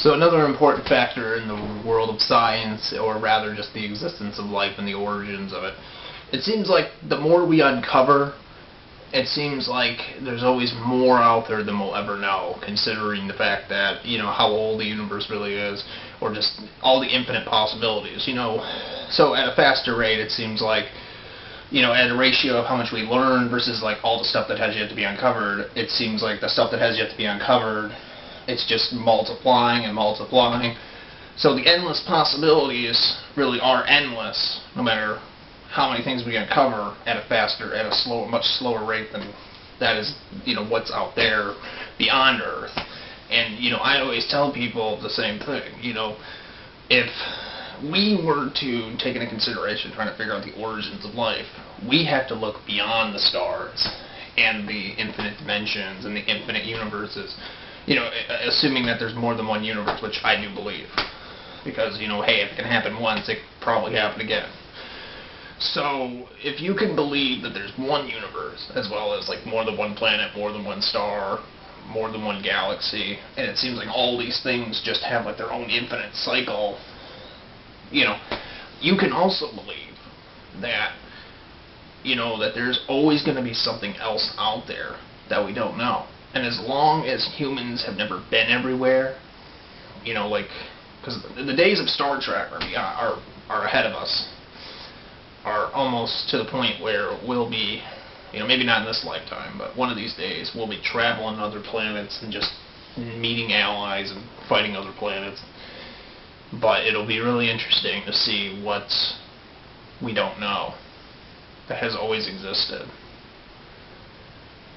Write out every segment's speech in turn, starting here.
So another important factor in the world of science, or rather just the existence of life and the origins of it, it seems like the more we uncover, it seems like there's always more out there than we'll ever know, considering the fact that, how old the universe really is, or just all the infinite possibilities, So at a faster rate, it seems like, at a ratio of how much we learn versus like all the stuff that has yet to be uncovered, it seems like the stuff that has yet to be uncovered, it's just multiplying and multiplying. So the endless possibilities really are endless, no matter how many things we uncover at a much slower rate than that is, what's out there beyond Earth. And, I always tell people the same thing, if we were to take into consideration trying to figure out the origins of life, we have to look beyond the stars and the infinite dimensions and the infinite universes, assuming that there's more than one universe, which I do believe. Because, hey, if it can happen once, it can probably happen again. So, if you can believe that there's one universe, as well as like more than one planet, more than one star, more than one galaxy, and it seems like all these things just have like their own infinite cycle, you can also believe that, that there's always going to be something else out there that we don't know. And as long as humans have never been everywhere, because the days of Star Trek are ahead of us, are almost to the point where we'll be, maybe not in this lifetime, but one of these days we'll be traveling to other planets and just meeting allies and fighting other planets. But it'll be really interesting to see what we don't know that has always existed.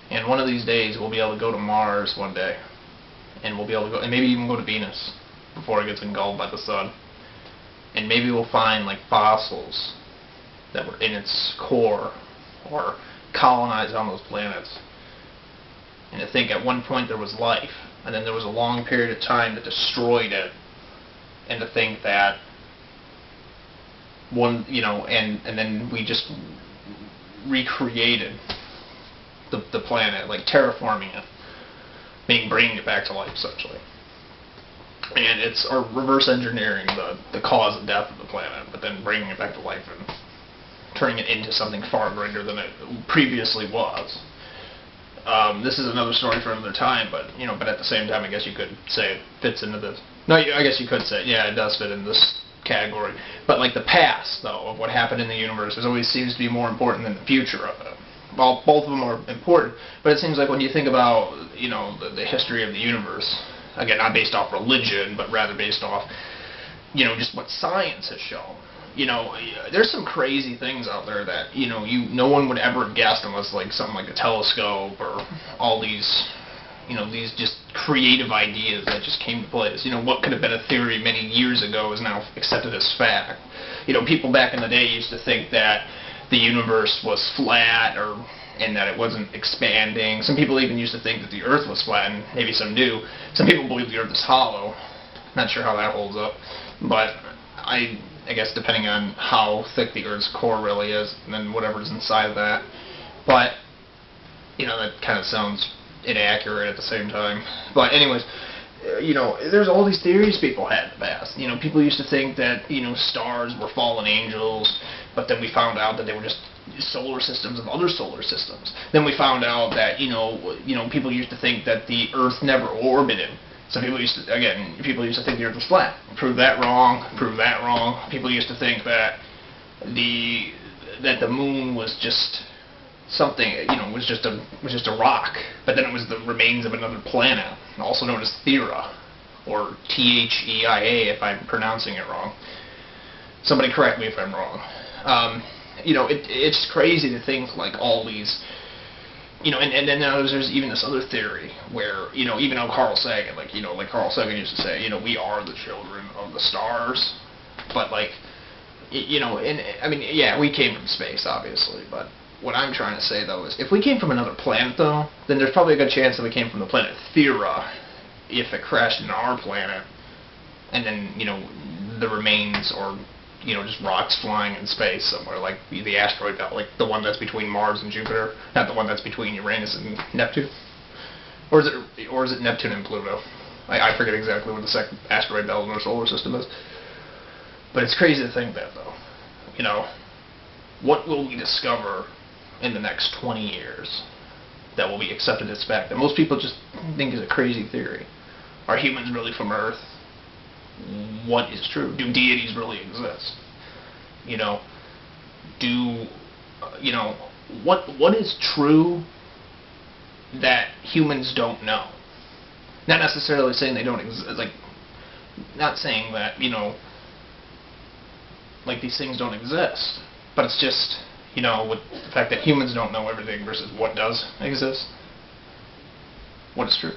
And one of these days we'll be able to go to Mars one day, and we'll be able to go, and maybe even go to Venus before it gets engulfed by the sun. And maybe we'll find like fossils that were in its core or colonized on those planets. And to think at one point there was life, and then there was a long period of time that destroyed it, and to think that and then we just recreated the planet, like terraforming it, bringing it back to life essentially. And it's reverse engineering the cause of death of the planet, but then bringing it back to life and turning it into something far greater than it previously was. This is another story for another time, but at the same time, I guess you could say it fits into this. No, I guess you could say, yeah, it does fit in this category. But like the past, though, of what happened in the universe, always seems to be more important than the future of it. Well, both of them are important, but it seems like when you think about, the history of the universe, again, not based off religion, but rather based off, just what science has shown. There's some crazy things out there that, no one would ever have guessed unless, like, something like a telescope or all these, these just creative ideas that just came to place. What could have been a theory many years ago is now accepted as fact. People back in the day used to think that the universe was flat, and that it wasn't expanding. Some people even used to think that the Earth was flat, and maybe some do. Some people believe the Earth is hollow. Not sure how that holds up, but I guess depending on how thick the Earth's core really is, and then whatever's inside of that. But, that kind of sounds inaccurate at the same time. But anyways, there's all these theories people had in the past. People used to think that, stars were fallen angels, but then we found out that they were just solar systems of other solar systems. Then we found out that, people used to think that the Earth never orbited. So people used to think the Earth was flat. Prove that wrong, prove that wrong. People used to think that the moon was just something, was just a rock, but then it was the remains of another planet, also known as Theia, or Theia, if I'm pronouncing it wrong. Somebody correct me if I'm wrong. It's crazy to think like all these, and then there's even this other theory where, even though Carl Sagan, like Carl Sagan used to say, we are the children of the stars, but like, and I mean, yeah, we came from space, obviously, but what I'm trying to say, though, is if we came from another planet, though, then there's probably a good chance that we came from the planet Theia, if it crashed into our planet, and then, the remains, or, just rocks flying in space somewhere, like the asteroid belt, like the one that's between Mars and Jupiter, not the one that's between Uranus and Neptune. Or is it Neptune and Pluto? I forget exactly what the second asteroid belt in our solar system is. But it's crazy to think that, though. You know, what will we discover in the next 20 years that will be accepted as fact that most people just think is a crazy theory? Are humans really from Earth? What is true? Do deities really exist? You know, what is true that humans don't know? Not necessarily saying they don't exist, like, not saying that, you know, like these things don't exist, but it's just, you know, with the fact that humans don't know everything versus what does exist, what is true.